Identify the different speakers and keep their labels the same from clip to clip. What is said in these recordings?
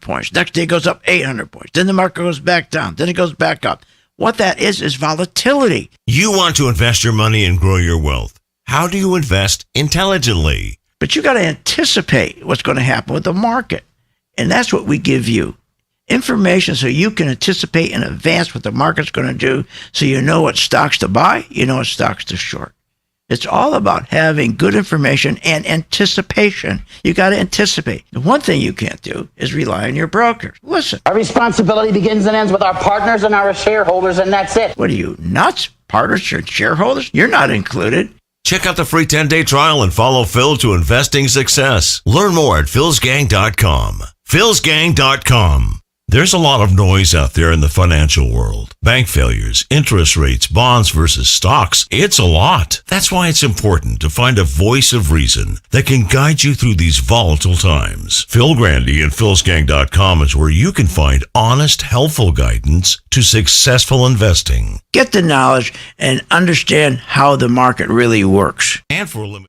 Speaker 1: points. Next day it goes up 800 points. Then the market goes back down. Then it goes back up. What that is volatility.
Speaker 2: You want to invest your money and grow your wealth. How do you invest intelligently?
Speaker 1: But you got to anticipate what's going to happen with the market. And that's what we give you. Information so you can anticipate in advance what the market's going to do, so you know what stocks to buy, you know what stocks to short. It's all about having good information and anticipation. You got to anticipate. The one thing you can't do is rely on your brokers. Listen.
Speaker 3: Our responsibility begins and ends with our partners and our shareholders, and that's it.
Speaker 1: What are you, nuts? Partners and shareholders? You're not included.
Speaker 2: Check out the free 10-day trial and follow Phil to investing success. Learn more at philsgang.com. philsgang.com. There's a lot of noise out there in the financial world. Bank failures, interest rates, bonds versus stocks. It's a lot. That's why it's important to find a voice of reason that can guide you through these volatile times. Phil Grandy and philsgang.com is where you can find honest, helpful guidance to successful investing.
Speaker 1: Get the knowledge and understand how the market really works.
Speaker 2: And for a limited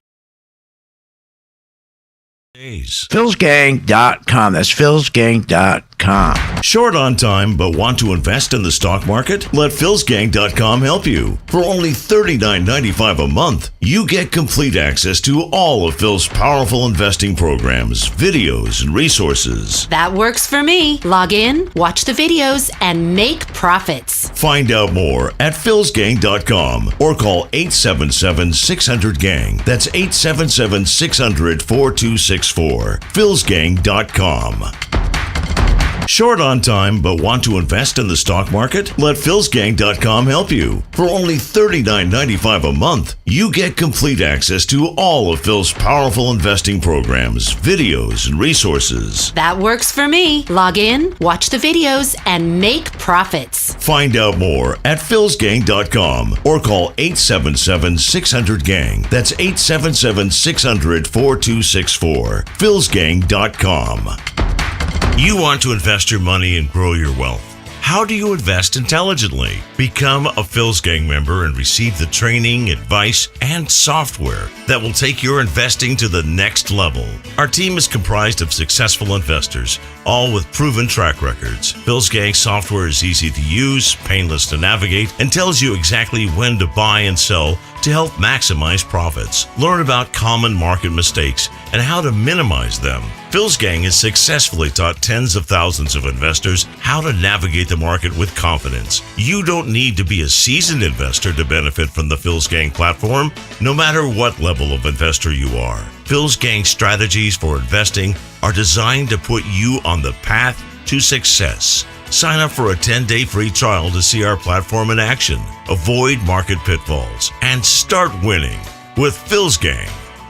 Speaker 2: days.
Speaker 1: philsgang.com. That's philsgang.com.
Speaker 2: Short on time but want to invest in the stock market? Let philsgang.com help you. For only $39.95 a month, you get complete access to all of Phil's powerful investing programs, videos, and resources.
Speaker 4: That works for me. Log in, watch the videos, and make profits.
Speaker 2: Find out more at philsgang.com or call 877-600-GANG. That's 877-600-4264. philsgang.com. Short on time but want to invest in the stock market? Let philsgang.com help you. For only $39.95 a month, you get complete access to all of Phil's powerful investing programs, videos, and resources.
Speaker 4: That works for me. Log in, watch the videos, and make profits.
Speaker 2: Find out more at philsgang.com or call 877-600-GANG. That's 877-600-4264. philsgang.com. You want to invest your money and grow your wealth. How do you invest intelligently? Become a Phil's Gang member and receive the training, advice, and software that will take your investing to the next level. Our team is comprised of successful investors, all with proven track records. Phil's Gang software is easy to use, painless to navigate, and tells you exactly when to buy and sell to help maximize profits. Learn about common market mistakes and how to minimize them. Phil's Gang has successfully taught tens of thousands of investors how to navigate the market with confidence. You don't need to be a seasoned investor to benefit from the Phil's Gang platform, no matter what level of investor you are. Phil's Gang strategies for investing are designed to put you on the path to success. Sign up for a 10-day free trial to see our platform in action, avoid market pitfalls, and start winning with Phil's Gang.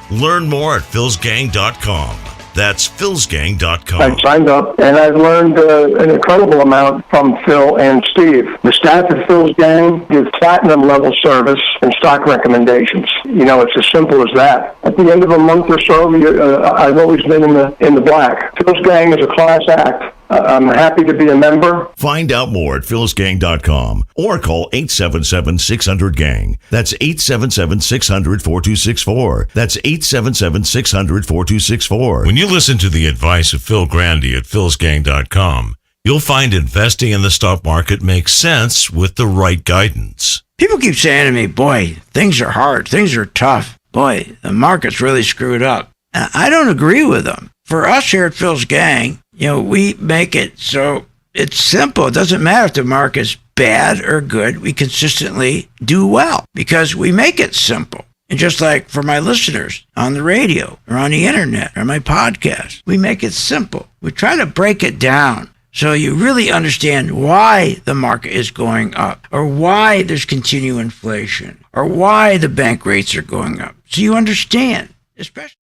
Speaker 2: Learn more at philsgang.com. That's philsgang.com.
Speaker 5: I signed up, and I've learned an incredible amount from Phil and Steve. The staff at Phil's Gang gives platinum-level service and stock recommendations. You know, it's as simple as that. At the end of a month or so, I've always been in the black. Phil's Gang is a class act. I'm happy to be a member.
Speaker 2: Find out more at philsgang.com or call 877-600-GANG. That's 877-600-4264. That's 877-600-4264. When you listen to the advice of Phil Grandy at philsgang.com, you'll find investing in the stock market makes sense with the right guidance.
Speaker 1: People keep saying to me, boy, things are hard. Things are tough. Boy, the market's really screwed up. I don't agree with them. For us here at Phil's Gang, we make it so it's simple. It doesn't matter if the market's bad or good. We consistently do well because we make it simple. And just like for my listeners on the radio or on the internet or my podcast, we make it simple. We try to break it down so you really understand why the market is going up or why there's continued inflation or why the bank rates are going up. So you understand, especially.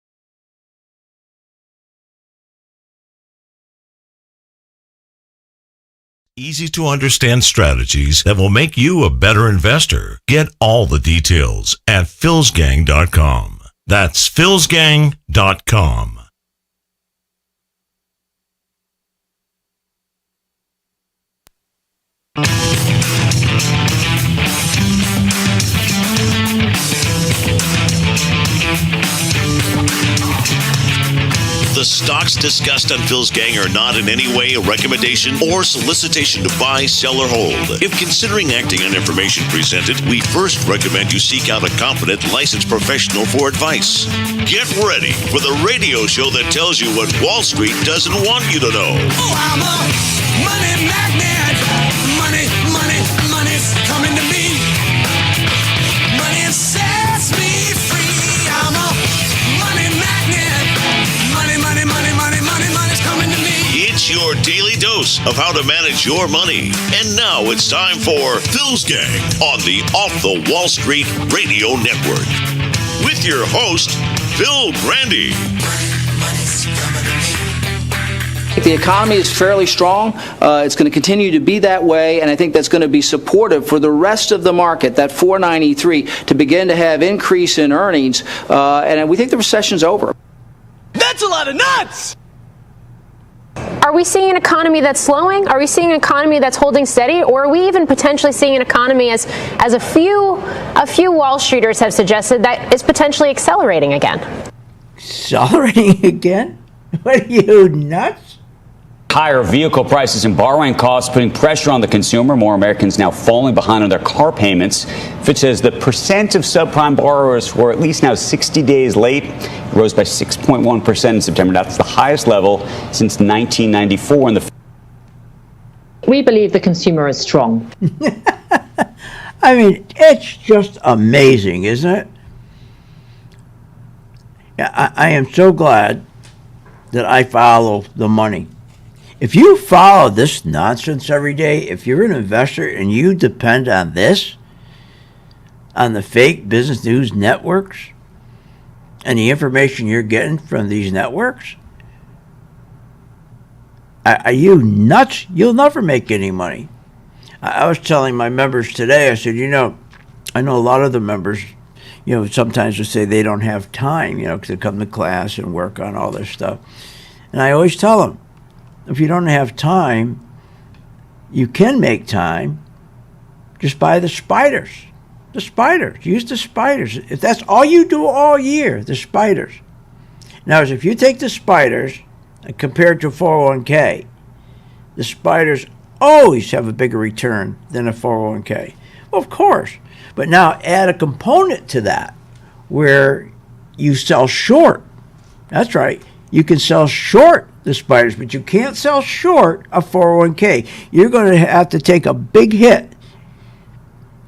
Speaker 2: Easy to understand strategies that will make you a better investor. Get all the details at philsgang.com. That's philsgang.com.
Speaker 6: The
Speaker 2: stocks discussed on Phil's Gang are not in any way a recommendation or solicitation to buy, sell, or hold. If considering acting on information presented, we first recommend you seek out a competent, licensed professional for advice. Get ready for the radio show that tells you what Wall Street doesn't want you to know.
Speaker 6: Oh, I'm a money magnet. Money's coming to me. Money sets me free. I'm a money magnet. Money's coming to me.
Speaker 2: It's your daily dose of how to manage your money. And now it's time for Phil's Gang on the Off the Wall Street Radio Network. With your host, Phil Grandy.
Speaker 6: Money's coming to me.
Speaker 7: The economy is fairly strong. It's going to continue to be that way, and I think that's going to be supportive for the rest of the market, that 493, to begin to have increase in earnings, and we think the recession's over.
Speaker 6: That's a lot of nuts!
Speaker 8: Are we seeing an economy that's slowing? Are we seeing an economy that's holding steady? Or are we even potentially seeing an economy, as a few Wall Streeters have suggested, that is potentially accelerating again?
Speaker 1: Accelerating again? What are you, nuts?
Speaker 9: Higher vehicle prices and borrowing costs putting pressure on the consumer. More Americans now falling behind on their car payments. Fitch says the percent of subprime borrowers were at least now 60 days late. It rose by 6.1% in September. That's the highest level since 1994.
Speaker 10: We believe the consumer is strong.
Speaker 1: I mean, it's just amazing, isn't it? Yeah, I am so glad that I follow the money. If you follow this nonsense every day, if you're an investor and you depend on this, on the fake business news networks, and the information you're getting from these networks, are you nuts? You'll never make any money. I was telling my members today, I said, I know a lot of the members, sometimes will say they don't have time, because they come to class and work on all this stuff. And I always tell them, if you don't have time, you can make time. Just buy the spiders. The spiders. Use the spiders. If that's all you do all year, the spiders. Now, if you take the spiders and compare it to 401k, the spiders always have a bigger return than a 401k. Well, of course. But now add a component to that where you sell short. That's right. You can sell short the spiders, but you can't sell short a 401k. You're going to have to take a big hit.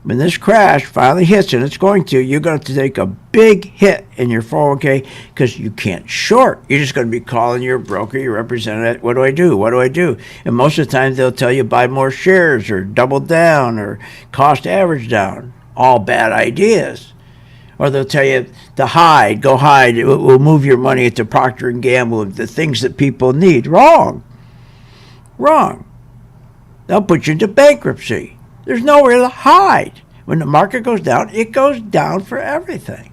Speaker 1: When this crash finally hits, and it's going to, you're going to have to take a big hit in your 401k because you can't short. You're just going to be calling your broker, your representative, what do I do? What do I do? And most of the time they'll tell you buy more shares or double down or cost average down. All bad ideas. Or they'll tell you to go hide. We'll move your money into Procter & Gamble, the things that people need. Wrong. They'll put you into bankruptcy. There's nowhere to hide. When the market goes down, it goes down for everything.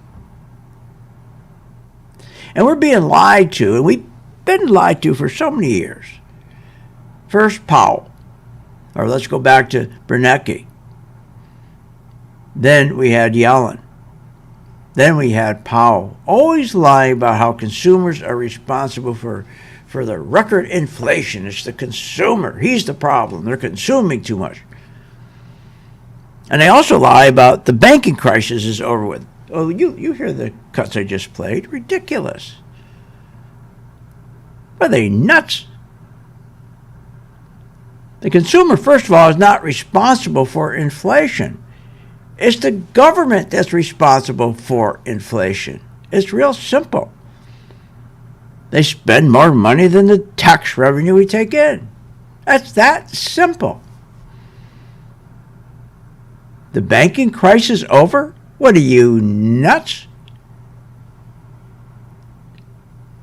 Speaker 1: And we're being lied to, and we've been lied to for so many years. First Powell, or let's go back to Bernanke. Then we had Yellen. Then we had Powell, always lying about how consumers are responsible for the record inflation. It's the consumer. He's the problem. They're consuming too much. And they also lie about the banking crisis is over with. Oh, you hear the cuts I just played. Ridiculous. Are they nuts? The consumer, first of all, is not responsible for inflation. It's the government that's responsible for inflation. It's real simple. They spend more money than the tax revenue we take in. That's that simple. The banking crisis over? What are you, nuts?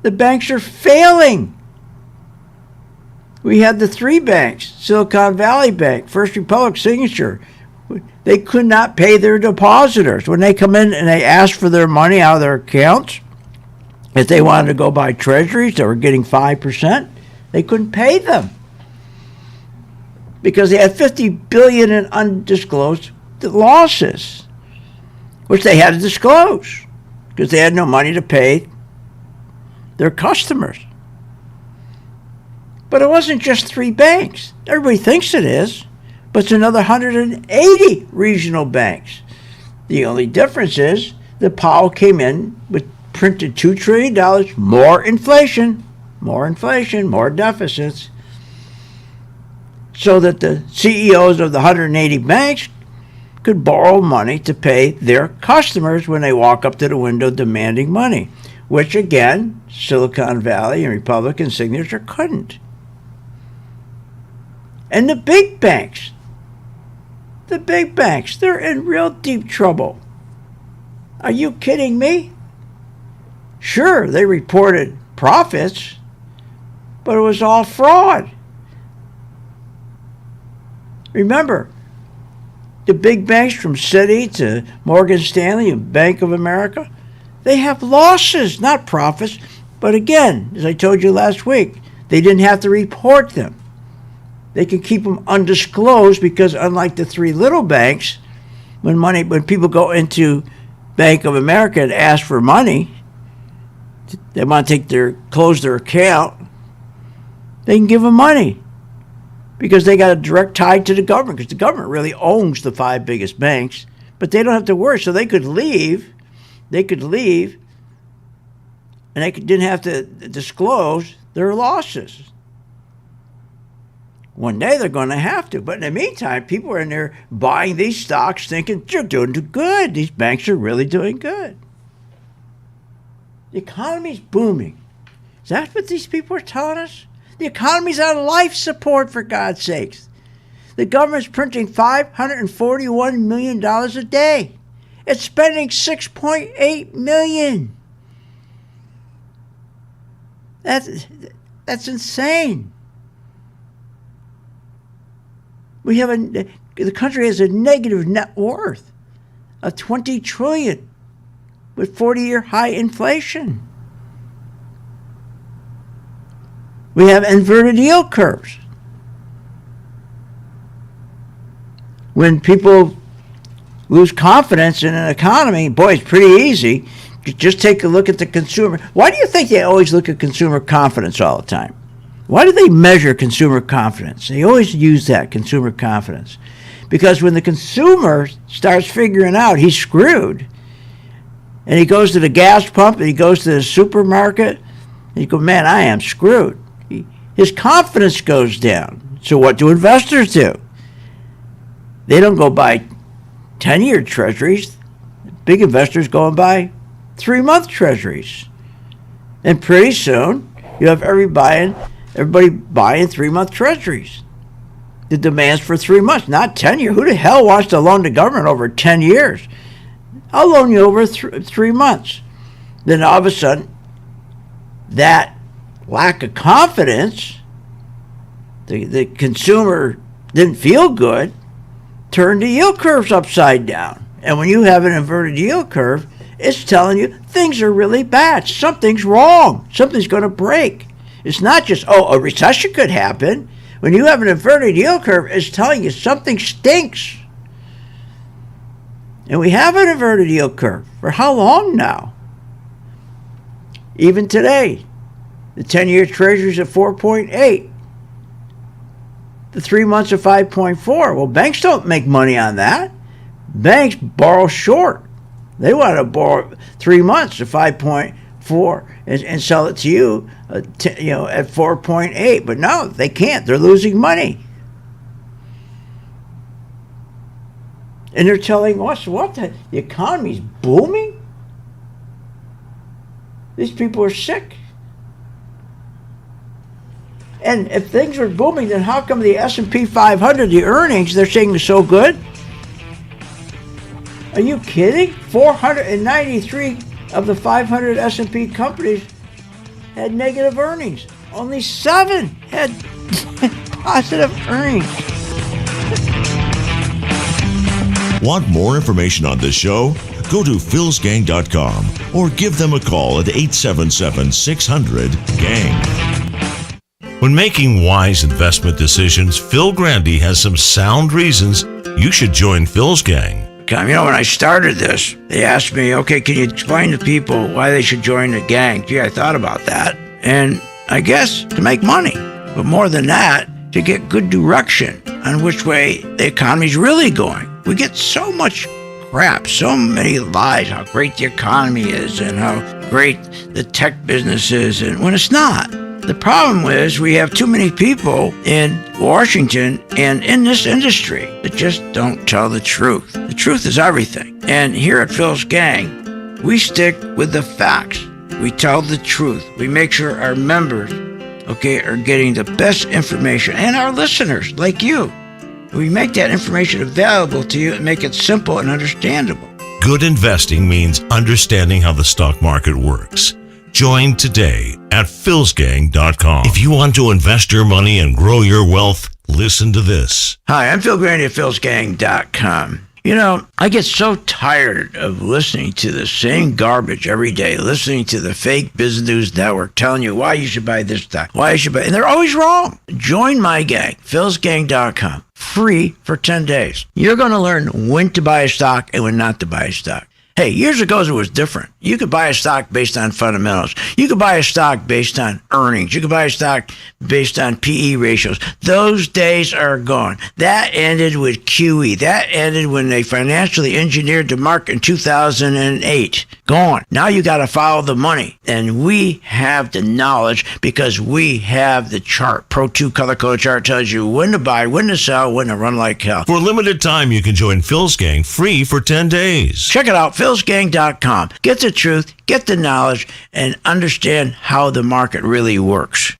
Speaker 1: The banks are failing. We had the three banks, Silicon Valley Bank, First Republic, Signature. They could not pay their depositors. When they come in and they ask for their money out of their accounts, if they wanted to go buy treasuries that were getting 5%, they couldn't pay them because they had $50 billion in undisclosed losses, which they had to disclose because they had no money to pay their customers. But it wasn't just 3 banks. Everybody thinks it is, but it's another 180 regional banks. The only difference is that Powell came in with printed $2 trillion, more inflation, more deficits, so that the CEOs of the 180 banks could borrow money to pay their customers when they walk up to the window demanding money, which again, Silicon Valley and Republican signature couldn't. And the big banks, they're in real deep trouble. Are you kidding me? Sure, they reported profits, but it was all fraud. Remember, the big banks from Citi to Morgan Stanley and Bank of America, they have losses, not profits. But again, as I told you last week, they didn't have to report them. They can keep them undisclosed because unlike the 3 little banks, when people go into Bank of America and ask for money, they want to close their account, they can give them money because they got a direct tie to the government, because the government really owns the 5 biggest banks, but they don't have to worry. So they could leave, and they didn't have to disclose their losses. One day they're going to have to. But in the meantime, people are in there buying these stocks thinking, you're doing good. These banks are really doing good. The economy's booming. Is that what these people are telling us? The economy's on life support, for God's sakes. The government's printing $541 million a day. It's spending $6.8 million. That's insane. The country has a negative net worth of $20 trillion with 40-year high inflation. We have inverted yield curves. When people lose confidence in an economy, boy, it's pretty easy. Just take a look at the consumer. Why do you think they always look at consumer confidence all the time? Why do they measure consumer confidence? They always use that, consumer confidence. Because when the consumer starts figuring out he's screwed, and he goes to the gas pump, and he goes to the supermarket, and he goes, man, I am screwed. His confidence goes down. So what do investors do? They don't go buy 10-year treasuries. Big investors go and buy 3-month treasuries. And pretty soon, you have everybody buying 3-month treasuries. The demand's for 3 months, not 10 years. Who the hell wants to loan the government over 10 years? I'll loan you over 3 months. Then all of a sudden, that lack of confidence, the consumer didn't feel good, turned the yield curves upside down. And when you have an inverted yield curve, it's telling you things are really bad. Something's wrong. Something's going to break. It's not just, a recession could happen. When you have an inverted yield curve, it's telling you something stinks. And we have an inverted yield curve. For how long now? Even today, the 10-year treasury's at 4.8. The 3 months at 5.4. Well, banks don't make money on that. Banks borrow short. They want to borrow 3 months at 5.4 and sell it to you, at 4.8. But no, they can't. They're losing money. And they're telling us the economy's booming? These people are sick. And if things are booming, then how come the S&P 500, the earnings, they're saying are so good? Are you kidding? 493 of the 500 S&P companies had negative earnings. Only 7 had positive earnings.
Speaker 2: Want more information on this show? Go to philsgang.com or give them a call at 877-600-GANG. When making wise investment decisions, Phil Grandy has some sound reasons you should join Phil's Gang.
Speaker 1: When I started this, they asked me, okay, can you explain to people why they should join the gang? Gee, I thought about that. And I guess to make money. But more than that, to get good direction on which way the economy's really going. We get so much crap, so many lies, how great the economy is and how great the tech business is, and when it's not. The problem is we have too many people in Washington and in this industry that just don't tell the truth. The truth is everything. And here at Phil's Gang, we stick with the facts. We tell the truth. We make sure our members, are getting the best information, and our listeners, like you. We make that information available to you and make it simple and understandable.
Speaker 2: Good investing means understanding how the stock market works. Join today at philsgang.com. If you want to invest your money and grow your wealth, listen to this.
Speaker 1: Hi, I'm Phil Grandy at philsgang.com. You know, I get so tired of listening to the same garbage every day, listening to the fake business news network telling you why you should buy this stock, why you should buy, and they're always wrong. Join my gang, philsgang.com, free for 10 days. You're going to learn when to buy a stock and when not to buy a stock. Hey, years ago it was different. You could buy a stock based on fundamentals. You could buy a stock based on earnings. You could buy a stock based on PE ratios. Those days are gone. That ended with QE. That ended when they financially engineered the market in 2008. Gone. Now you got to follow the money. And we have the knowledge because we have the chart. Pro 2 color-coded chart tells you when to buy, when to sell, when to run like hell.
Speaker 2: For a limited time, you can join Phil's Gang free for 10 days.
Speaker 1: Check it out, philsgang.com. Get the truth, get the knowledge, and understand how the market really works.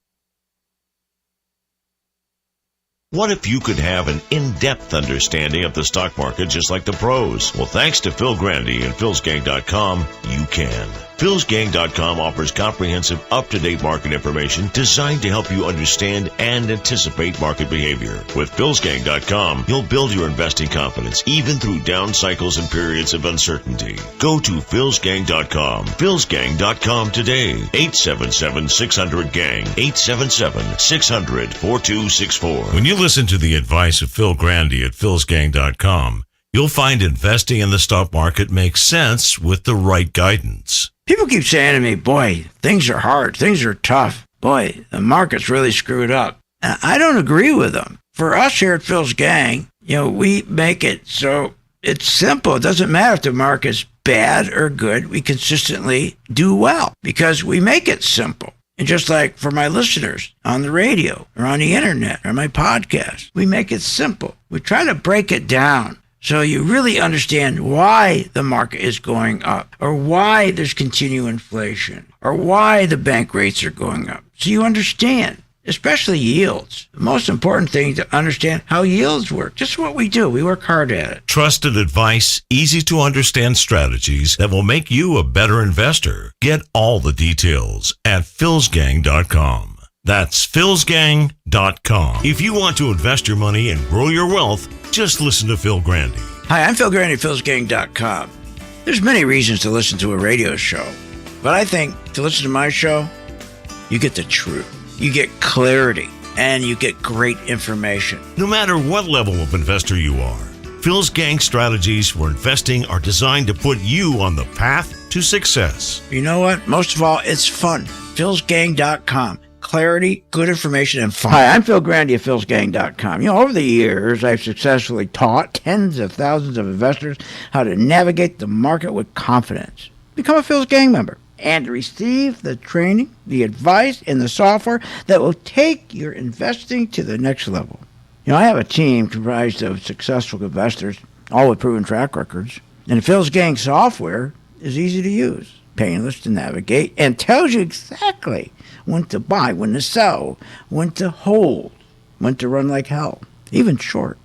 Speaker 2: What if you could have an in-depth understanding of the stock market just like the pros? Well, thanks to Phil Grandy and philsgang.com, you can. philsgang.com offers comprehensive, up-to-date market information designed to help you understand and anticipate market behavior. With philsgang.com, you'll build your investing confidence even through down cycles and periods of uncertainty. Go to philsgang.com. philsgang.com today. 877-600-GANG. 877-600-4264. When you listen to the advice of Phil Grandy at philsgang.com, you'll find investing in the stock market makes sense with the right guidance.
Speaker 1: People keep saying to me, boy, things are hard, things are tough. Boy, the market's really screwed up. I don't agree with them. For us here at Phil's Gang, we make it so it's simple. It doesn't matter if the market's bad or good. We consistently do well because we make it simple. And just like for my listeners on the radio or on the internet or my podcast, we make it simple. We try to break it down so you really understand why the market is going up or why there's continued inflation or why the bank rates are going up. So you understand, especially yields. The most important thing to understand how yields work. Just what we do. We work hard at it.
Speaker 2: Trusted advice, easy to understand strategies that will make you a better investor. Get all the details at philsgang.com. That's philsgang.com. If you want to invest your money and grow your wealth, just listen to Phil Grandy.
Speaker 1: Hi, I'm Phil Grandy at philsgang.com. There's many reasons to listen to a radio show, but I think to listen to my show, you get the truth. You get clarity, and you get great information.
Speaker 2: No matter what level of investor you are, Phil's Gang strategies for investing are designed to put you on the path to success.
Speaker 1: You know what? Most of all, it's fun. philsgang.com. Clarity, good information, and fun. Hi, I'm Phil Grandy at philsgang.com. Over the years, I've successfully taught tens of thousands of investors how to navigate the market with confidence. Become a Phil's Gang member and receive the training, the advice, and the software that will take your investing to the next level. I have a team comprised of successful investors, all with proven track records. And the Phil's Gang software is easy to use, painless to navigate, and tells you exactly when to buy, when to sell, when to hold, when to run like hell, even short.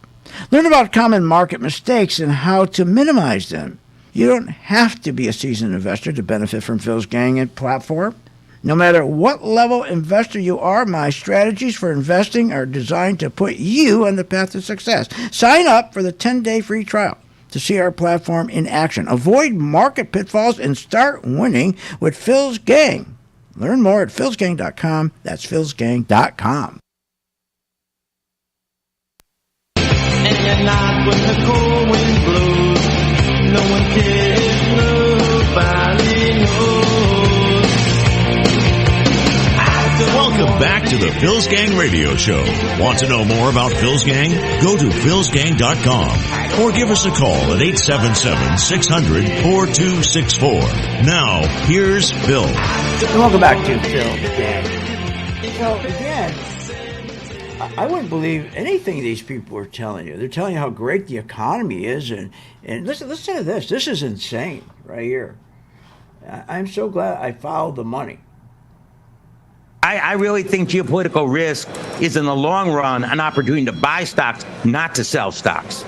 Speaker 1: Learn about common market mistakes and how to minimize them. You don't have to be a seasoned investor to benefit from Phil's Gang and platform. No matter what level investor you are, my strategies for investing are designed to put you on the path to success. Sign up for the 10-day free trial to see our platform in action. Avoid market pitfalls and start winning with Phil's Gang. Learn more at philsgang.com. That's philsgang.com.
Speaker 6: And at night when the cold wind blows, no one cares, nobody knows. I
Speaker 2: Welcome back to the Phil's Gang Radio Show. Want to know more about Phil's Gang? Go to philsgang.com or give us a call at 877-600-4264. Now, here's Phil.
Speaker 1: Welcome back to Phil's Gang. So, again, I wouldn't believe anything these people are telling you. They're telling you how great the economy is. And listen to this. This is insane right here. I'm so glad I followed the money.
Speaker 11: I really think geopolitical risk is, in the long run, an opportunity to buy stocks, not to sell stocks.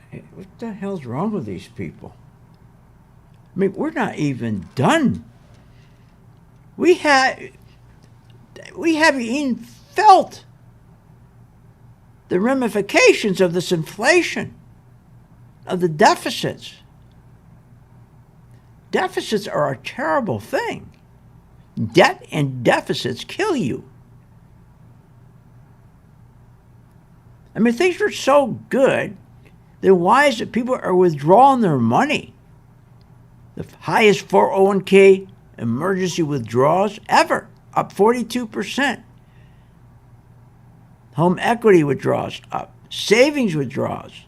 Speaker 1: Hey, what the hell's wrong with these people? I mean, we're not even done. We haven't even felt the ramifications of this inflation, of the deficits. Deficits are a terrible thing. Debt and deficits kill you. I mean, things are so good, then why is it people are withdrawing their money? The highest 401k emergency withdrawals ever, up 42%. Home equity withdrawals up. Savings withdrawals.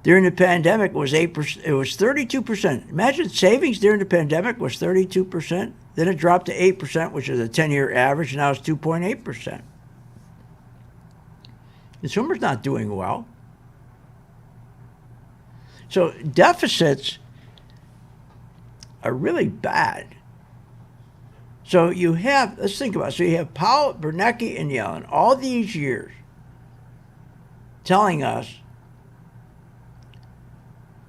Speaker 1: During the pandemic, it was 8%. It was 32%. Imagine savings during the pandemic was 32%. Then it dropped to 8%, which is a 10-year average. Now it's 2.8%. Consumers not doing well. So deficits are really bad. So you have, let's think about it. So you have Powell, Bernanke, and Yellen all these years telling us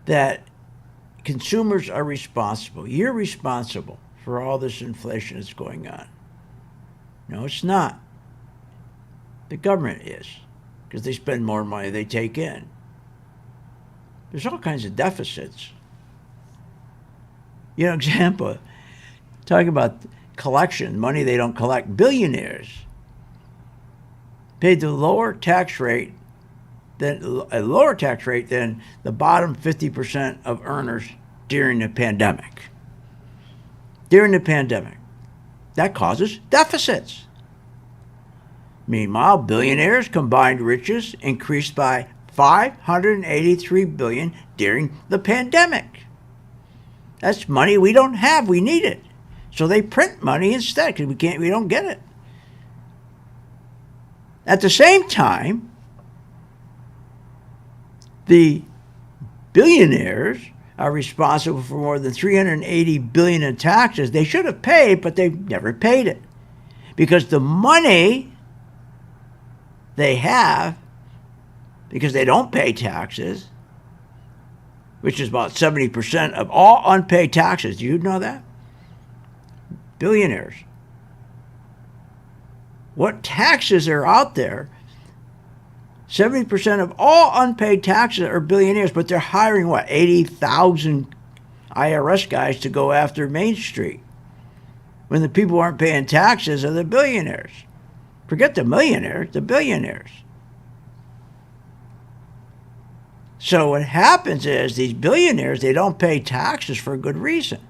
Speaker 1: that consumers are responsible. You're responsible for all this inflation that's going on. No, it's not. The government is, because they spend more money they take in. There's all kinds of deficits. You know, example, talking about collection, money they don't collect. Billionaires paid a lower tax rate than the bottom 50% of earners during the pandemic. During the pandemic. That causes deficits. Meanwhile, billionaires' combined riches increased by $583 billion during the pandemic. That's money we don't have. We need it. So they print money instead because we don't get it. At the same time, the billionaires are responsible for more than $380 billion in taxes. They should have paid, but they've never paid it. Because the money they have, because they don't pay taxes, which is about 70% of all unpaid taxes. Do you know that? Billionaires. What taxes are out there? 70% of all unpaid taxes are billionaires, but they're hiring, 80,000 IRS guys to go after Main Street. When the people who aren't paying taxes are the billionaires. Forget the millionaires, the billionaires. So what happens is these billionaires, they don't pay taxes for a good reason.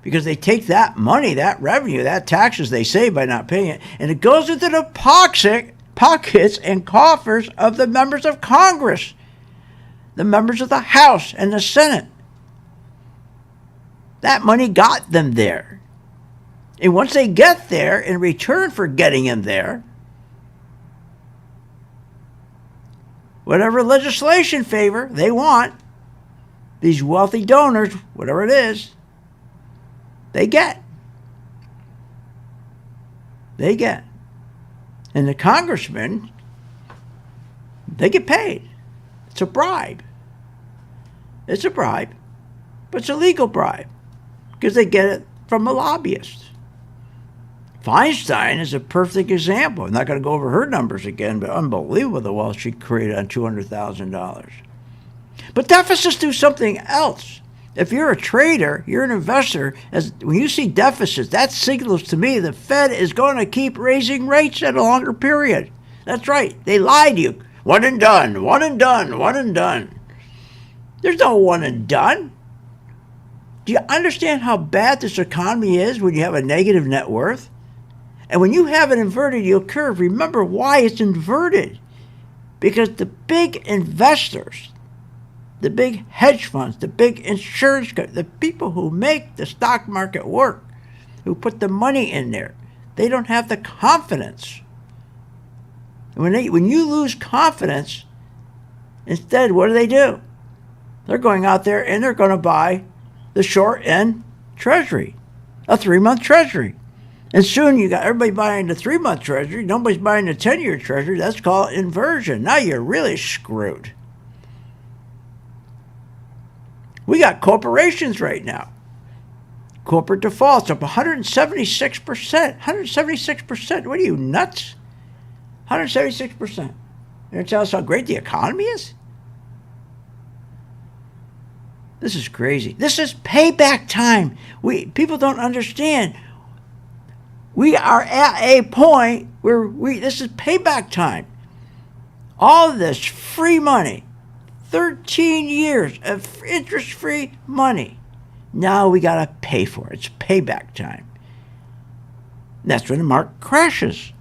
Speaker 1: Because they take that money, that revenue, that taxes they save by not paying it, and it goes into the pockets and coffers of the members of Congress, the members of the House and the Senate. That money got them there. And once they get there, in return for getting them there, whatever legislation favor they want, these wealthy donors, whatever it is, they get. They get. And the congressmen, they get paid. It's a bribe. It's a bribe, but it's a legal bribe because they get it from a lobbyist. Feinstein is a perfect example. I'm not going to go over her numbers again, but unbelievable the wealth she created on $200,000. But deficits do something else. If you're a trader, you're an investor, when you see deficits, that signals to me the Fed is going to keep raising rates at a longer period. That's right. They lied to you. One and done, one and done, one and done. There's no one and done. Do you understand how bad this economy is when you have a negative net worth? And when you have an inverted yield curve, remember why it's inverted. Because the big investors, the big hedge funds, the big insurance companies, the people who make the stock market work, who put the money in there, they don't have the confidence. When you lose confidence, instead, what do? They're going out there and they're going to buy the short end treasury, a 3-month treasury. And soon you got everybody buying the 3-month treasury. Nobody's buying the 10-year treasury. That's called inversion. Now you're really screwed. We got corporations right now. Corporate defaults up 176%. 176%. What are you, nuts? 176%. You're going to tell us how great the economy is? This is crazy. This is payback time. People don't understand. We are at a point where this is payback time. All this free money, 13 years of interest-free money. Now we got to pay for it. It's payback time. That's when the market crashes.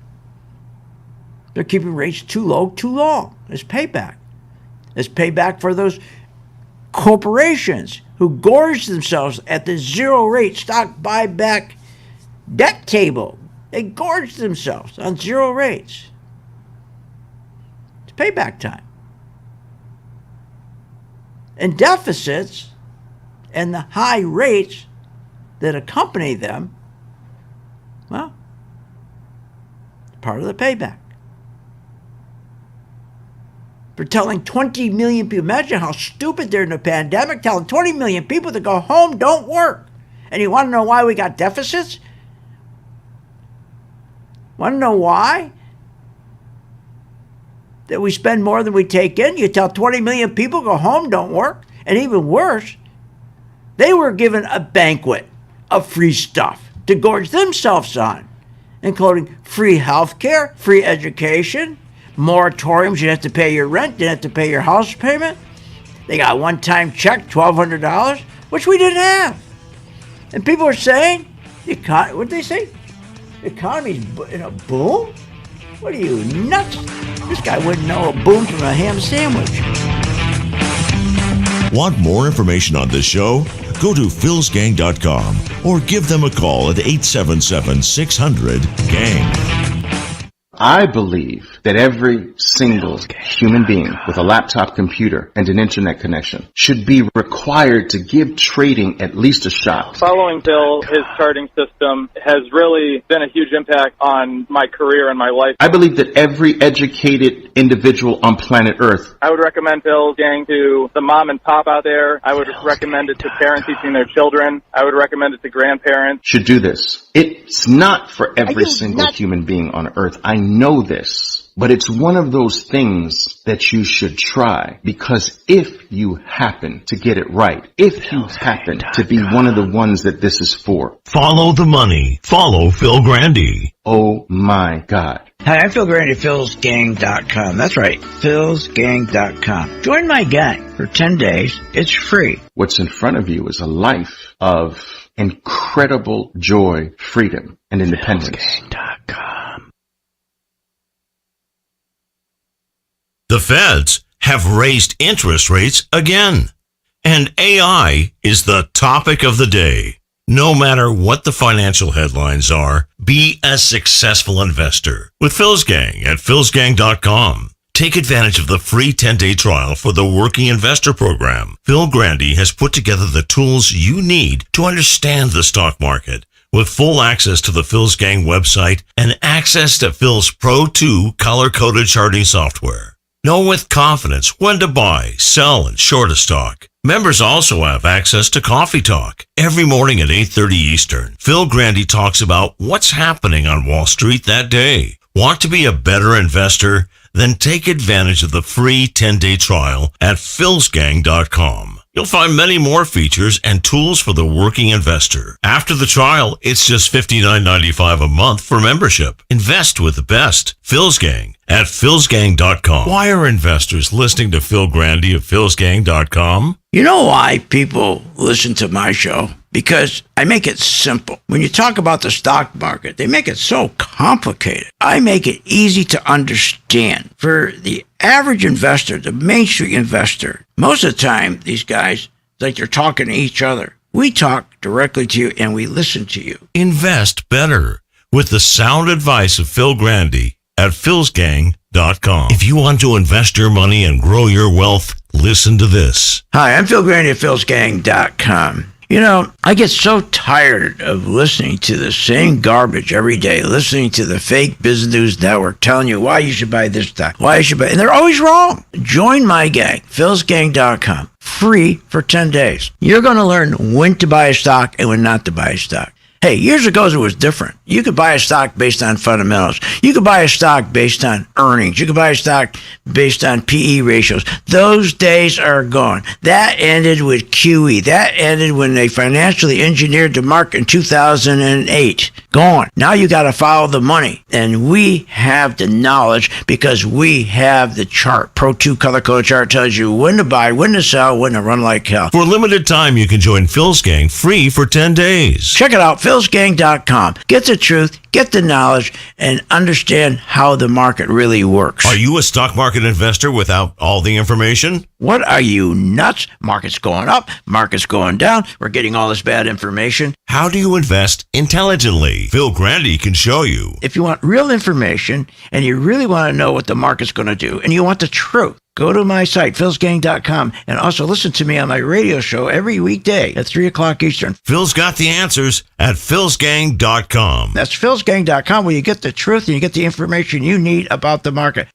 Speaker 1: They're keeping rates too low, too long. It's payback. It's payback for those corporations who gorge themselves at the zero rate stock buyback debt table. They gorge themselves on zero rates. It's payback time. And deficits and the high rates that accompany them, well, part of the payback. For telling 20 million people, imagine how stupid they're in the pandemic, telling 20 million people to go home, don't work. And you want to know why we got deficits? Want to know why? That we spend more than we take in? You tell 20 million people go home, don't work. And even worse, they were given a banquet of free stuff to gorge themselves on, including free health care, free education, moratoriums, you didn't have to pay your rent, didn't have to pay your house payment. They got a one-time check, $1,200, which we didn't have. And people are saying, what did they say? The economy's in a boom? What are you, nuts? This guy wouldn't know a boom from a ham sandwich.
Speaker 2: Want more information on this show? Go to philsgang.com or give them a call at 877-600-GANG.
Speaker 12: I believe that every single human being with a laptop computer and an internet connection should be required to give trading at least a shot.
Speaker 13: Following Phil, his charting system has really been a huge impact on my career and my life.
Speaker 12: I believe that every educated individual on planet Earth.
Speaker 13: I would recommend Phil's Gang to the mom and pop out there. I would recommend it to parents teaching their children. I would recommend it to grandparents.
Speaker 12: Should do this. It's not for every single human being on Earth. I know this, but it's one of those things that you should try, because if you happen to get it right, if you happen to be one of the ones that this is for.
Speaker 2: Follow the money. Follow Phil Grandy.
Speaker 12: Oh my God.
Speaker 1: Hi, I'm Phil Grandy, philsgang.com. That's right, philsgang.com. Join my gang for 10 days. It's free.
Speaker 12: What's in front of you is a life of incredible joy, freedom, and independence.
Speaker 1: philsgang.com.
Speaker 2: The feds have raised interest rates again, and AI is the topic of the day. No matter what the financial headlines are, be a successful investor with Phil's Gang at philsgang.com. Take advantage of the free 10-day trial for the Working Investor Program. Phil Grandy has put together the tools you need to understand the stock market, with full access to the Phil's Gang website and access to Phil's Pro 2 color-coded charting software. Know with confidence when to buy, sell, and short a stock. Members also have access to Coffee Talk. Every morning at 8:30 Eastern, Phil Grandy talks about what's happening on Wall Street that day. Want to be a better investor? Then take advantage of the free 10-day trial at philsgang.com. You'll find many more features and tools for the working investor. After the trial, it's just $59.95 a month for membership. Invest with the best. Phil's Gang at philsgang.com. Why are investors listening to Phil Grandy of philsgang.com?
Speaker 1: You know why people listen to my show? Because I make it simple. When you talk about the stock market, they make it so complicated. I make it easy to understand. For the average investor, the Main Street investor, most of the time, these guys, like they're talking to each other. We talk directly to you and we listen to you.
Speaker 2: Invest better with the sound advice of Phil Grandy at philsgang.com. If you want to invest your money and grow your wealth, listen to this.
Speaker 1: Hi, I'm Phil Grandy at philsgang.com. You know, I get so tired of listening to the same garbage every day, listening to the fake business news network telling you why you should buy this stock, why you should buy, and they're always wrong. Join my gang, philsgang.com, free for 10 days. You're going to learn when to buy a stock and when not to buy a stock. Hey, years ago it was different. You could buy a stock based on fundamentals. You could buy a stock based on earnings. You could buy a stock based on PE ratios. Those days are gone. That ended with QE. That ended when they financially engineered the market in 2008. Gone. Now you got to follow the money. And we have the knowledge because we have the chart. Pro 2 color code chart tells you when to buy, when to sell, when to run like hell.
Speaker 2: For a limited time, you can join Phil's Gang free for 10 days.
Speaker 1: Check it out, philsgang.com. Get the truth, get the knowledge, and understand how the market really works.
Speaker 2: Are you a stock market investor without all the information?
Speaker 1: What are you, nuts? Market's going up, market's going down. We're getting all this bad information.
Speaker 2: How do you invest intelligently? Phil Grandy can show you.
Speaker 1: If you want real information and you really want to know what the market's going to do and you want the truth, go to my site, philsgang.com, and also listen to me on my radio show every weekday at 3 o'clock Eastern.
Speaker 2: Phil's got the answers at philsgang.com.
Speaker 1: That's philsgang.com, where you get the truth and you get the information you need about the market.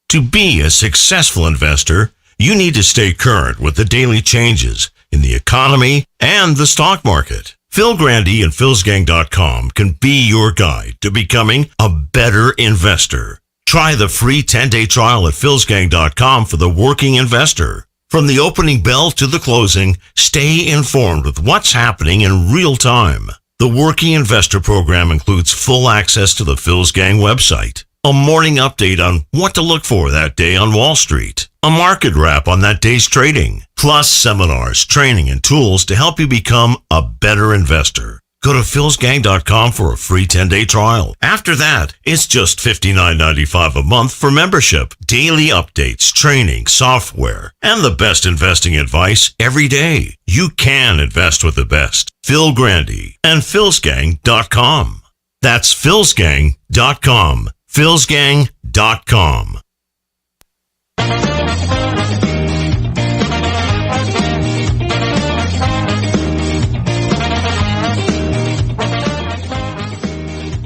Speaker 2: To be a successful investor, you need to stay current with the daily changes in the economy and the stock market. Phil Grandy and philsgang.com can be your guide to becoming a better investor. Try the free 10-day trial at philsgang.com for the working investor. From the opening bell to the closing, stay informed with what's happening in real time. The Working Investor Program includes full access to the Phil's Gang website, a morning update on what to look for that day on Wall Street, a market wrap on that day's trading, plus seminars, training, and tools to help you become a better investor. Go to philsgang.com for a free 10-day trial. After that, it's just $59.95 a month for membership, daily updates, training, software, and the best investing advice every day. You can invest with the best. Phil Grandy and philsgang.com. That's philsgang.com. philsgang.com.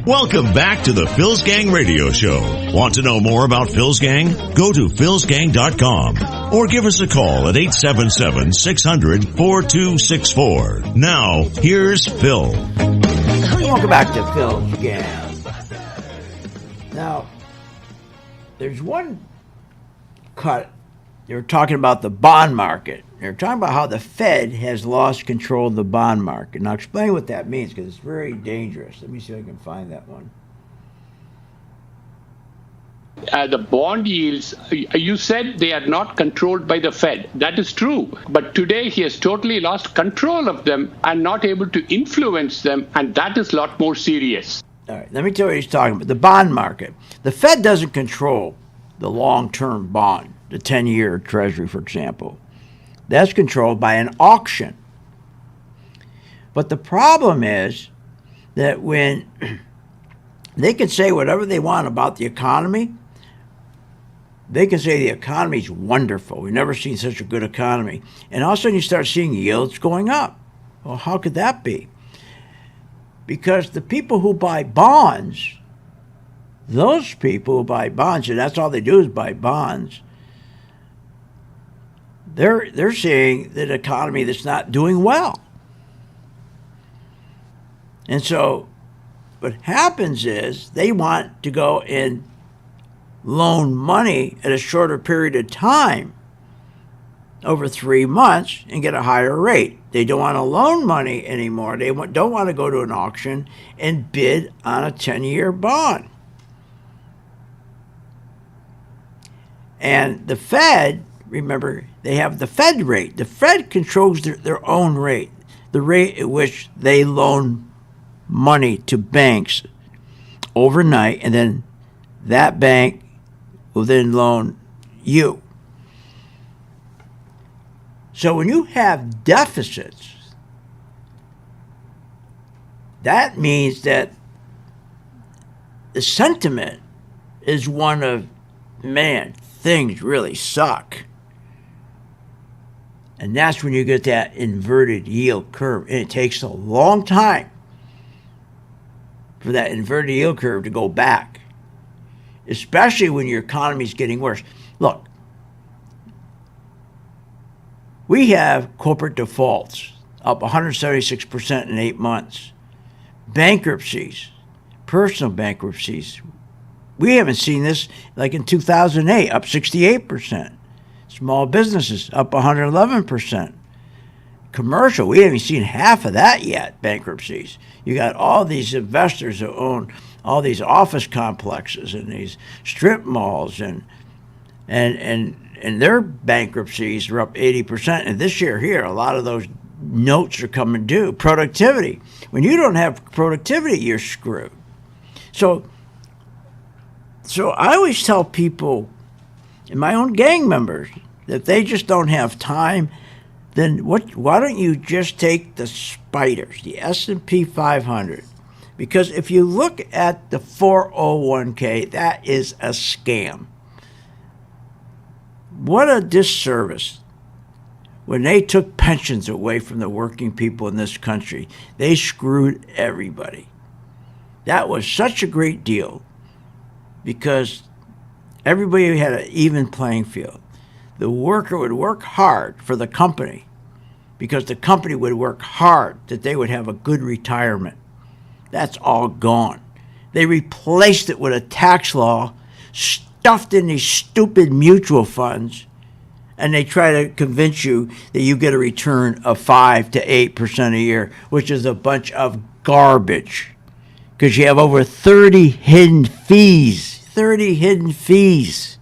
Speaker 2: Welcome back to the Phil's Gang Radio Show. Want to know more about Phil's Gang? Go to philsgang.com or give us a call at 877-600-4264. Now, here's Phil.
Speaker 1: Welcome back to Phil's Gang. Now, there's one cut. They were talking about the bond market. They're talking about how the Fed has lost control of the bond market. Now, explain what that means, because it's very dangerous. Let me see if I can find that one.
Speaker 14: The bond yields, you said they are not controlled by the Fed. That is true. But today he has totally lost control of them and not able to influence them, and that is a lot more serious.
Speaker 1: All right, let me tell you what he's talking about. The bond market. The Fed doesn't control the long-term bond, the 10-year Treasury, for example. That's controlled by an auction. But the problem is that when they can say whatever they want about the economy, they can say the economy's wonderful. We've never seen such a good economy. And all of a sudden you start seeing yields going up. Well, how could that be? Because the people who buy bonds, those people who buy bonds, and that's all they do is buy bonds, they're seeing that economy that's not doing well. And so what happens is they want to go and loan money at a shorter period of time over 3 months and get a higher rate. They don't want to loan money anymore. They don't want to go to an auction and bid on a 10-year bond. And the Fed, remember, they have the Fed rate. The Fed controls their own rate, the rate at which they loan money to banks overnight, and then that bank will then loan you. So when you have deficits, that means that the sentiment is one of, man, things really suck. And that's when you get that inverted yield curve. And it takes a long time for that inverted yield curve to go back, especially when your economy is getting worse. Look, we have corporate defaults up 176% in 8 months. Bankruptcies, personal bankruptcies, we haven't seen this like in 2008, up 68%. Small businesses up 111%. Commercial, we haven't seen half of that yet, bankruptcies. You got all these investors who own all these office complexes and these strip malls, and their bankruptcies are up 80%. And this year here, a lot of those notes are coming due. Productivity. When you don't have productivity, you're screwed. So I always tell people, and my own gang members, that they just don't have time, then why don't you just take the spiders, the S&P 500? Because if you look at the 401k, that is a scam. What a disservice. When they took pensions away from the working people in this country, they screwed everybody. That was such a great deal because everybody had an even playing field. The worker would work hard for the company because the company would work hard that they would have a good retirement. That's all gone. They replaced it with a tax law stuffed in these stupid mutual funds, and they try to convince you that you get a return of 5 to 8% a year, which is a bunch of garbage because you have over 30 hidden fees. 30 hidden fees.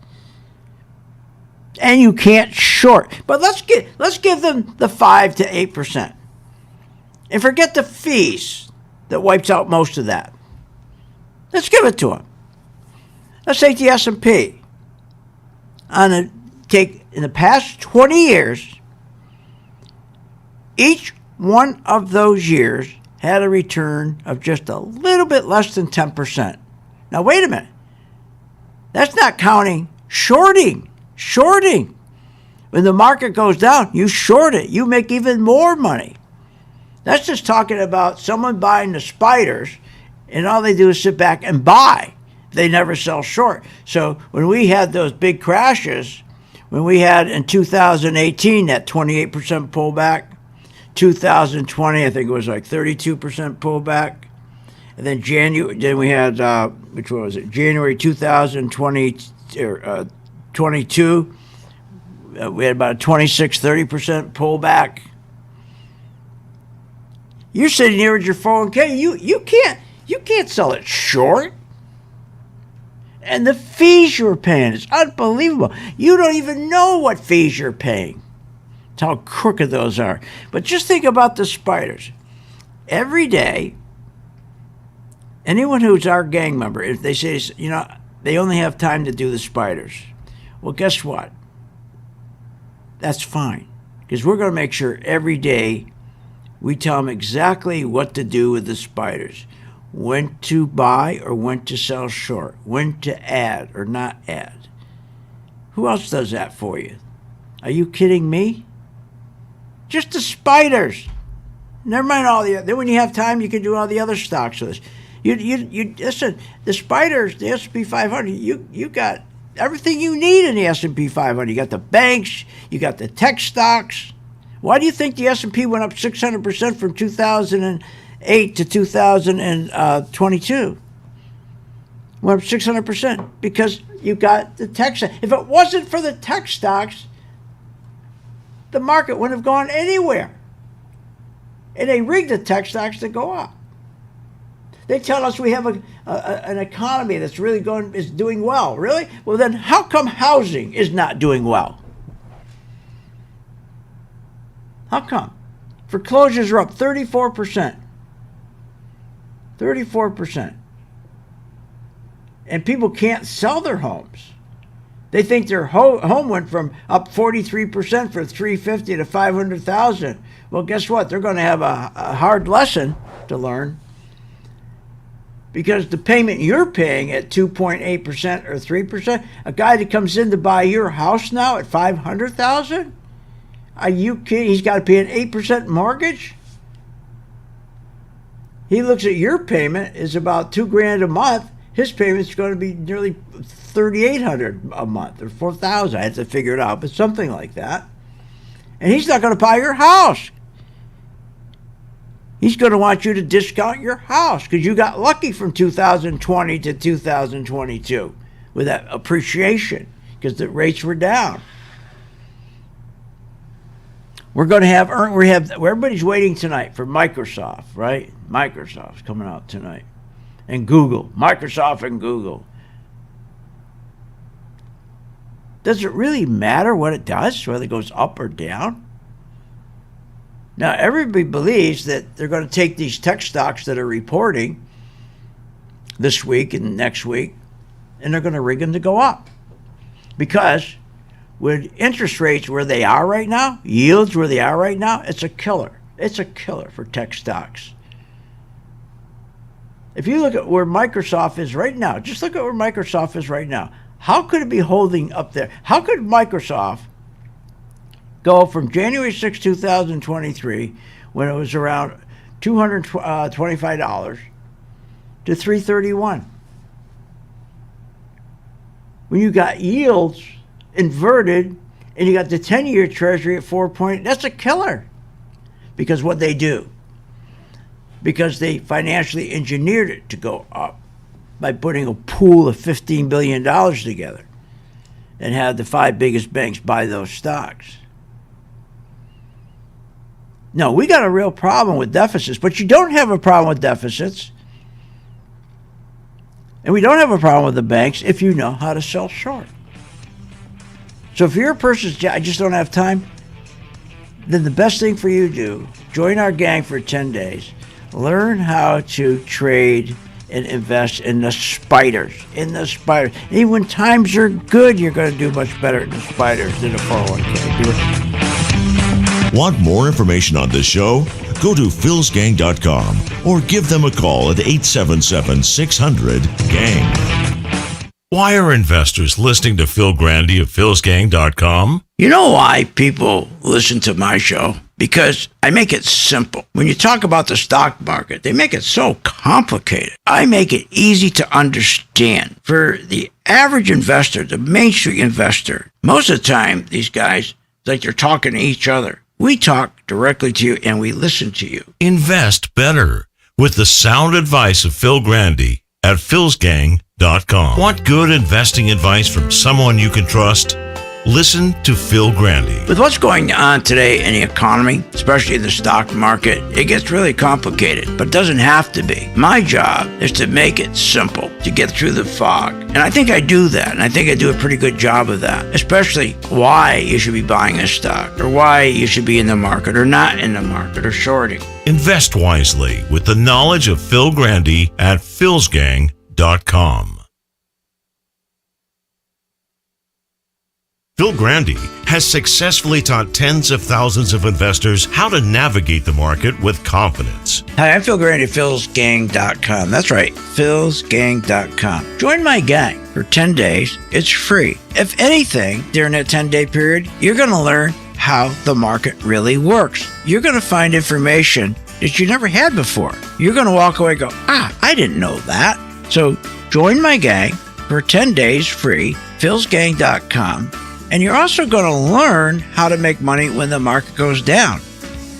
Speaker 1: And you can't short. But let's give them the 5 to 8%. And forget the fees that wipes out most of that. Let's give it to them. Let's take the S&P. Take in the past 20 years, each one of those years had a return of just a little bit less than 10%. Now wait a minute. That's not counting shorting. Shorting. When the market goes down, you short it. You make even more money. That's just talking about someone buying the spiders, and all they do is sit back and buy. They never sell short. So when we had those big crashes, when we had in 2018 that 28% pullback, 2020 I think it was like 32% pullback, and then we had which one was it? January 2022. We had about a 26-30% pullback. You're sitting here with your 401k. You can't sell it short. And the fees you're paying is unbelievable. You don't even know what fees you're paying. That's how crooked those are. But just think about the spiders. Every day, anyone who's our gang member, if they say, they only have time to do the spiders. Well, guess what? That's fine. Because we're going to make sure every day we tell them exactly what to do with the spiders. When to buy or when to sell short. When to add or not add. Who else does that for you? Are you kidding me? Just the spiders. Never mind all the other. Then when you have time, you can do all the other stocks with us. You listen, the spiders, the S&P 500, you got everything you need in the S&P 500. You got the banks, you got the tech stocks. Why do you think the S&P went up 600% from 2008 to 2022? Went up 600% because you got the tech stocks. If it wasn't for the tech stocks, the market wouldn't have gone anywhere. And they rigged the tech stocks to go up. They tell us we have an economy that's really is doing well. Really? Well, then how come housing is not doing well? How come? Foreclosures are up 34%. 34%. And people can't sell their homes. They think their home went from up 43% for $350,000 to $500,000. Well, guess what? They're going to have a hard lesson to learn, because the payment you're paying at 2.8% or 3%, a guy that comes in to buy your house now at $500,000, are you kidding? He's got to pay an 8% mortgage. He looks at your payment is about $2,000 a month. His payment's going to be nearly $3,800 a month or $4,000. I have to figure it out, but something like that. And he's not going to buy your house. He's going to want you to discount your house because you got lucky from 2020 to 2022 with that appreciation because the rates were down. We're going to have everybody's waiting tonight for Microsoft, right? Microsoft's coming out tonight. And Google, Microsoft and Google. Does it really matter what it does, whether it goes up or down? Now, everybody believes that they're going to take these tech stocks that are reporting this week and next week, and they're going to rig them to go up. Because with interest rates where they are right now, yields where they are right now, it's a killer. It's a killer for tech stocks. If you look at where Microsoft is right now, just look at where Microsoft is right now. How could it be holding up there? How could Microsoft go from January 6, 2023, when it was around $225 to $331? When you got yields inverted and you got the 10-year Treasury at 4 point, that's a killer. Because what they do, because they financially engineered it to go up by putting a pool of $15 billion together and have the 5 biggest banks buy those stocks. No, we got a real problem with deficits, but you don't have a problem with deficits. And we don't have a problem with the banks if you know how to sell short. So if you're a person, I just don't have time, then the best thing for you to do, join our gang for 10 days. Learn how to trade and invest in the spiders. And even when times are good, you're going to do much better in the spiders than the 401k.
Speaker 2: Want more information on this show? Go to philsgang.com or give them a call at 877-600-GANG. Why are investors listening to Phil Grandy of philsgang.com?
Speaker 1: You know why people listen to my show? Because I make it simple. When you talk about the stock market, they make it so complicated. I make it easy to understand. For the average investor, the Main Street investor, most of the time, these guys, like they're talking to each other. We talk directly to you and we listen to you.
Speaker 2: Invest better with the sound advice of Phil Grandy at philsgang.com. Want good investing advice from someone you can trust? Listen to Phil Grandy.
Speaker 1: With what's going on today in the economy, especially in the stock market, it gets really complicated, but it doesn't have to be. My job is to make it simple, to get through the fog. And I think I do that, and I think I do a pretty good job of that, especially why you should be buying a stock, or why you should be in the market, or not in the market, or shorting.
Speaker 2: Invest wisely with the knowledge of Phil Grandy at philsgang.com. Phil Grandy has successfully taught tens of thousands of investors how to navigate the market with confidence.
Speaker 1: Hi, I'm Phil Grandy at philsgang.com. That's right, philsgang.com. Join my gang for 10 days. It's free. If anything, during that 10-day period, you're going to learn how the market really works. You're going to find information that you never had before. You're going to walk away and go, I didn't know that. So join my gang for 10 days free, philsgang.com. And you're also going to learn how to make money when the market goes down.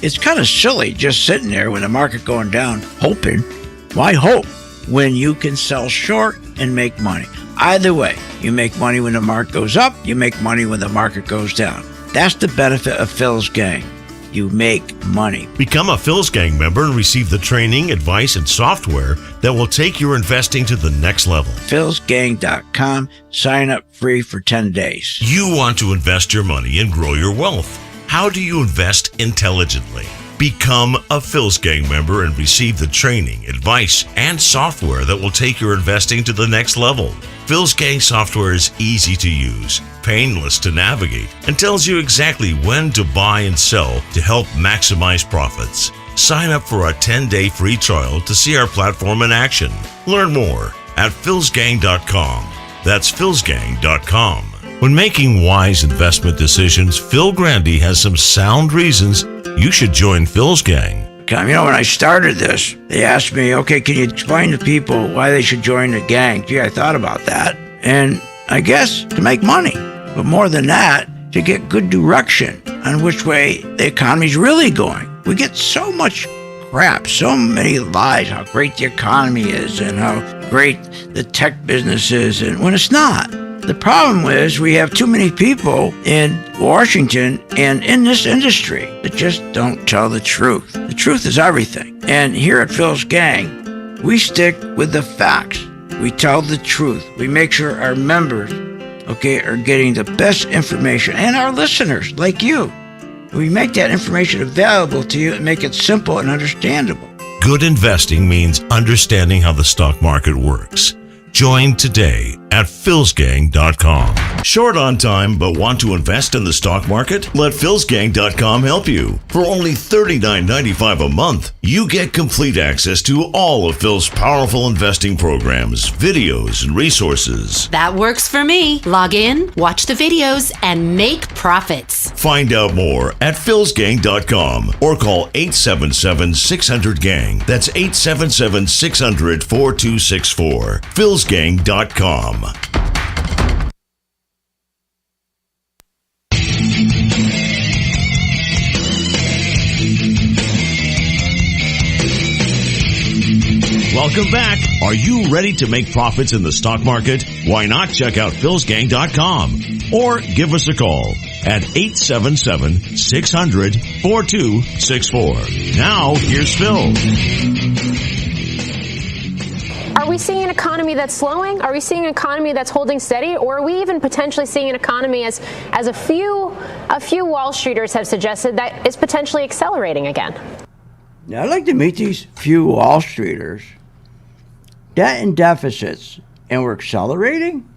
Speaker 1: It's kind of silly just sitting there when the market going down, hoping. Why hope when you can sell short and make money? Either way, you make money when the market goes up, you make money when the market goes down. That's the benefit of Phil's Gang. You make money.
Speaker 2: Become a Phil's Gang member and receive the training, advice, and software that will take your investing to the next level.
Speaker 1: philsgang.com. Sign up free for 10 days.
Speaker 2: You want to invest your money and grow your wealth. How do you invest intelligently? Become a Phil's Gang member and receive the training, advice, and software that will take your investing to the next level. Phil's Gang software is easy to use, painless to navigate, and tells you exactly when to buy and sell to help maximize profits. Sign up for a 10-day free trial to see our platform in action. Learn more at philsgang.com. That's philsgang.com. When making wise investment decisions, Phil Grandy has some sound reasons you should join Phil's Gang.
Speaker 1: You know, when I started this, they asked me, okay, can you explain to people why they should join the gang? Gee, I thought about that. And I guess to make money. But more than that, to get good direction on which way the economy's really going. We get so much crap, so many lies, how great the economy is and how great the tech business is, and when it's not. The problem is we have too many people in Washington and in this industry that just don't tell the truth. The truth is everything. And here at Phil's Gang, we stick with the facts. We tell the truth. We make sure our members, are getting the best information, and our listeners, like you. We make that information available to you and make it simple and understandable.
Speaker 2: Good investing means understanding how the stock market works. Join today at philsgang.com. Short on time but want to invest in the stock market? Let philsgang.com help you. For only $39.95 a month, you get complete access to all of Phil's powerful investing programs, videos, and resources.
Speaker 4: That works for me. Log in, watch the videos, and make profits.
Speaker 2: Find out more at philsgang.com or call 877-600-GANG. That's 877-600-4264. philsgang.com. Welcome back. Are you ready to make profits in the stock market? Why not check out philsgang.com or give us a call at 877-600-4264. Now, here's Phil.
Speaker 8: Are we seeing an economy that's slowing? Are we seeing an economy that's holding steady? Or are we even potentially seeing an economy as a few Wall Streeters have suggested that is potentially accelerating again?
Speaker 1: Now, I'd like to meet these few Wall Streeters. Debt and deficits, and we're accelerating?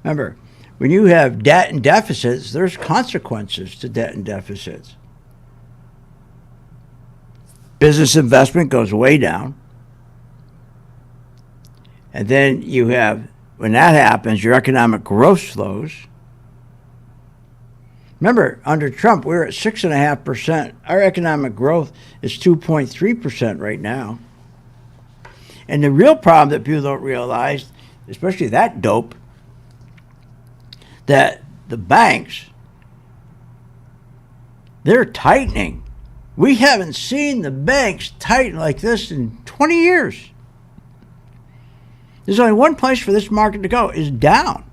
Speaker 1: Remember, when you have debt and deficits, there's consequences to debt and deficits. Business investment goes way down. And then you have, when that happens, your economic growth slows. Remember, under Trump, we were at 6.5%. Our economic growth is 2.3% right now. And the real problem that people don't realize, especially that dope, that the banks, they're tightening. We haven't seen the banks tighten like this in 20 years. There's only one place for this market to go, is down.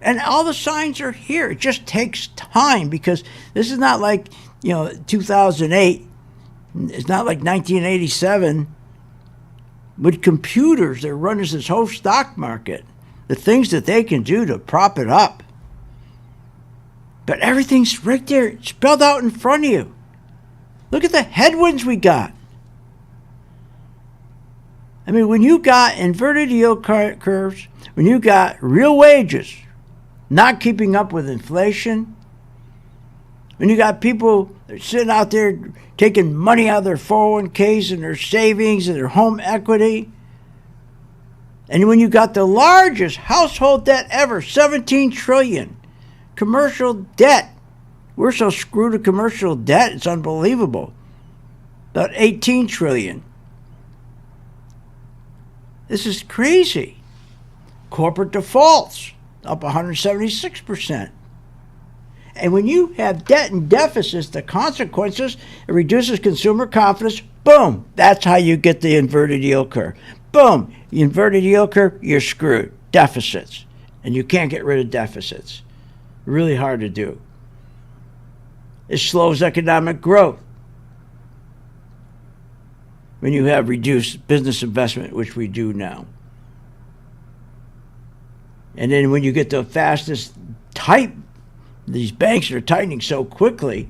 Speaker 1: And all the signs are here. It just takes time, because this is not like, 2008. It's not like 1987. With computers, they're running this whole stock market. The things that they can do to prop it up. But everything's right there, spelled out in front of you. Look at the headwinds we got. I mean, when you got inverted yield curves, when you got real wages not keeping up with inflation, when you got people sitting out there taking money out of their 401ks and their savings and their home equity, and when you got the largest household debt ever, $17 trillion, commercial debt, we're so screwed with commercial debt, it's unbelievable, about $18 trillion. This is crazy. Corporate defaults up 176%. And when you have debt and deficits, the consequences, it reduces consumer confidence. Boom, that's how you get the inverted yield curve. Boom, the inverted yield curve, you're screwed. Deficits. And you can't get rid of deficits. Really hard to do. It slows economic growth when you have reduced business investment, which we do now. And then when you get the fastest these banks are tightening so quickly,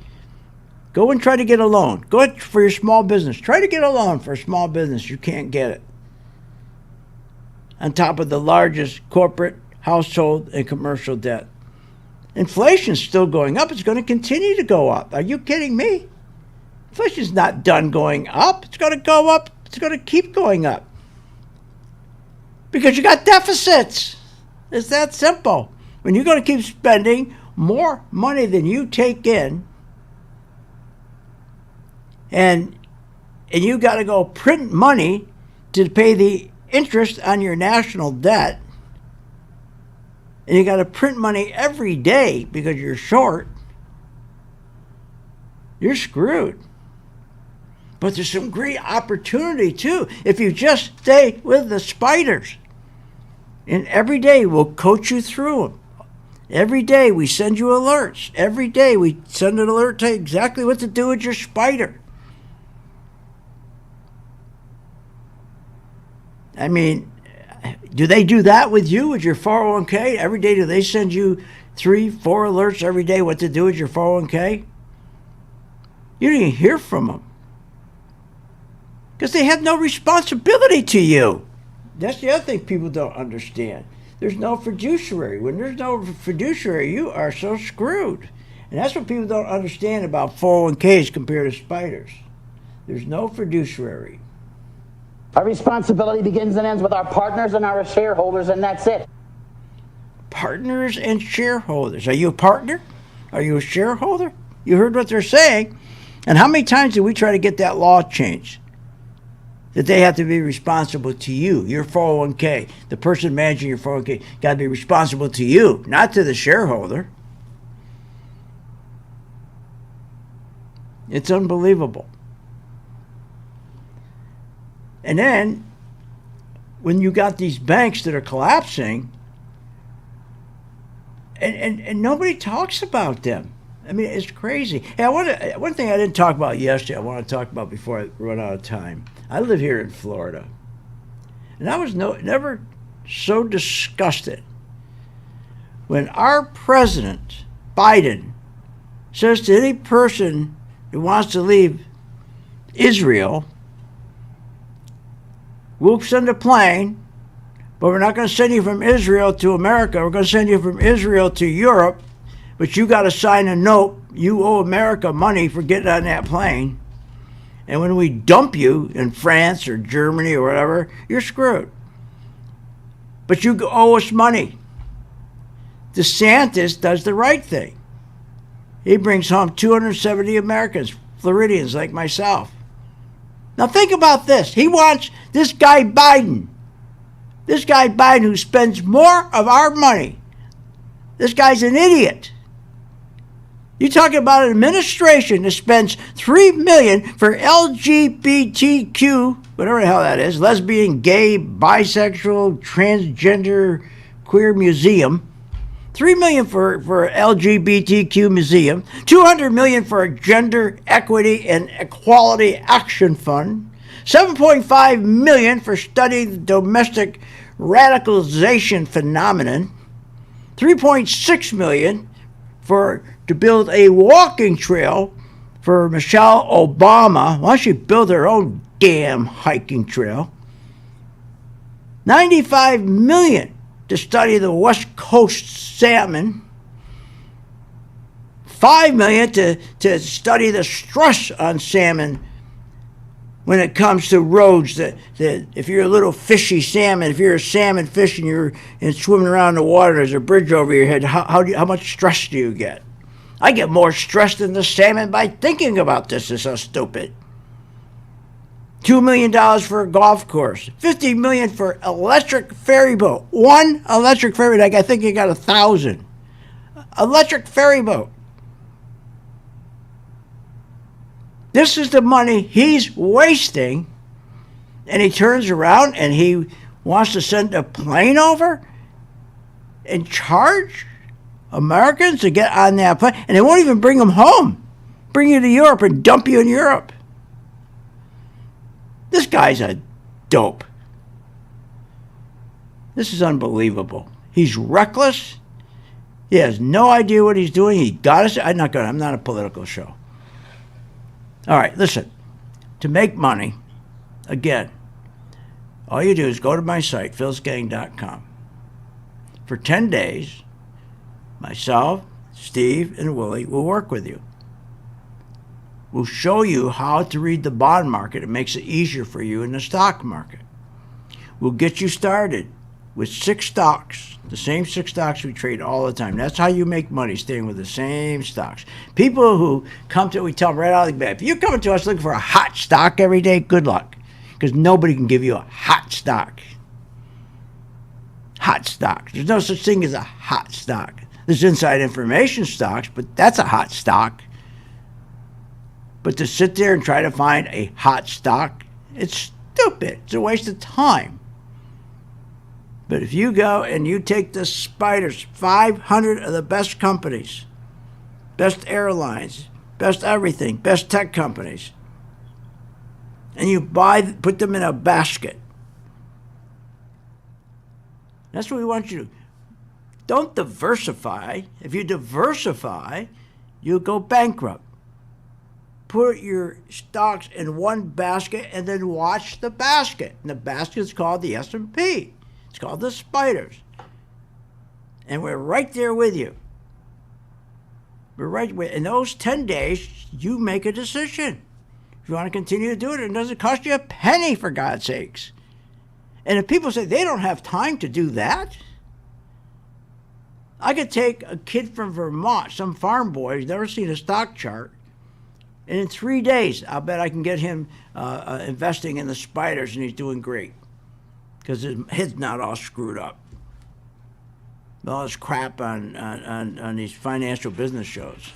Speaker 1: go and try to get a loan. Go for your small business. Try to get a loan for a small business. You can't get it. On top of the largest corporate, household, and commercial debt. Inflation's still going up. It's going to continue to go up. Are you kidding me? Inflation's not done going up. It's going to go up. It's going to keep going up. Because you got deficits. It's that simple. When you're going to keep spending more money than you take in, and you got to go print money to pay the interest on your national debt, and you got to print money every day because you're short, you're screwed. But there's some great opportunity too if you just stay with the spiders. And every day we'll coach you through them. Every day we send you alerts. Every day we send an alert to exactly what to do with your spider. I mean, do they do that with you, with your 401k? Every day do they send you 3-4 alerts every day what to do with your 401k? You didn't hear from them. Because they have no responsibility to you. That's the other thing people don't understand. There's no fiduciary. When there's no fiduciary, you are so screwed. And that's what people don't understand about 401ks compared to spiders. There's no fiduciary.
Speaker 3: Our responsibility begins and ends with our partners and our shareholders, and that's it.
Speaker 1: Partners and shareholders. Are you a partner? Are you a shareholder? You heard what they're saying. And how many times did we try to get that law changed? That they have to be responsible to you, your 401k. The person managing your 401k got to be responsible to you, not to the shareholder. It's unbelievable. And then, when you got these banks that are collapsing, and nobody talks about them. I mean, it's crazy. Hey, one thing I didn't talk about yesterday, I want to talk about before I run out of time. I live here in Florida. And I was never so disgusted when our president, Biden, says to any person who wants to leave Israel, we'll send a plane, but we're not going to send you from Israel to America. We're going to send you from Israel to Europe, but you got to sign a note. You owe America money for getting on that plane. And when we dump you in France or Germany or whatever, you're screwed. But you owe us money. DeSantis does the right thing. He brings home 270 Americans, Floridians like myself. Now think about this. He wants this guy Biden who spends more of our money. This guy's an idiot. You're talking about an administration that spends $3 million for LGBTQ, whatever the hell that is, lesbian, gay, bisexual, transgender, queer museum. $3 million for LGBTQ museum, $200 million for a gender equity and equality action fund, $7.5 million for studying the domestic radicalization phenomenon, $3.6 million to build a walking trail for Michelle Obama. Why don't she build her own damn hiking trail? $95 million to study the West Coast salmon. $5 million to study the stress on salmon when it comes to roads. That if you're a little fishy salmon, if you're a salmon fish and you're swimming around the water, there's a bridge over your head. How much stress do you get? I get more stressed than the salmon by thinking about this. It's so stupid. $2 million for a golf course. $50 million for electric ferry boat. One electric ferry, like I think you got 1,000. Electric ferry boat. This is the money he's wasting, and he turns around and he wants to send a plane over and charge Americans to get on that plane, and they won't even bring them home. Bring you to Europe and dump you in Europe. This guy's a dope. This is unbelievable. He's reckless. He has no idea what he's doing. He got us. I'm not a political show. All right, listen. To make money, again, all you do is go to my site, philsgang.com. For 10 days, myself, Steve, and Willie will work with you. We'll show you how to read the bond market. It makes it easier for you in the stock market. We'll get you started with 6 stocks, the same 6 stocks we trade all the time. That's how you make money, staying with the same stocks. People who come to, we tell them right out of the bat, if you're coming to us looking for a hot stock every day, good luck, because nobody can give you a hot stock. Hot stock. There's no such thing as a hot stock. There's inside information stocks, but that's a hot stock. But to sit there and try to find a hot stock, it's stupid. It's a waste of time. But if you go and you take the spiders, 500 of the best companies, best airlines, best everything, best tech companies, and you put them in a basket. That's what we want you to do. Don't diversify. If you diversify, you'll go bankrupt. Put your stocks in one basket and then watch the basket. And the basket is called the S&P. It's called the spiders. And we're right there with you. We're right with, in those 10 days, you make a decision. If you want to continue to do it, it doesn't cost you a penny, for God's sakes. And if people say they don't have time to do that, I could take a kid from Vermont, some farm boy who's never seen a stock chart, and in 3 days, I'll bet I can get him investing in the spiders, and he's doing great because his head's not all screwed up. All this crap on these financial business shows.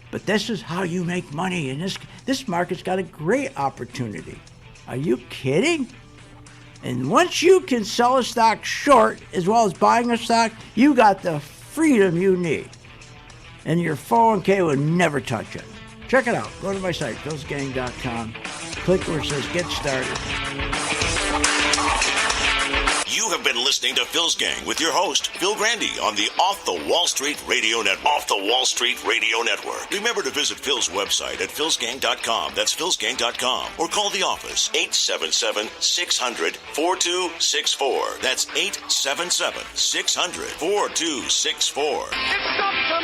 Speaker 1: But this is how you make money, and this market's got a great opportunity. Are you kidding? And once you can sell a stock short as well as buying a stock, you got the freedom you need. And your 401k will never touch it. Check it out. Go to my site, philsgang.com. Click where it says Get Started.
Speaker 2: You have been listening to Phil's Gang with your host, Phil Grandy, on the Off the Wall Street Radio Network. Off the Wall Street Radio Network. Remember to visit Phil's website at philsgang.com. That's philsgang.com. Or call the office, 877-600-4264. That's 877-600-4264.
Speaker 6: It's up to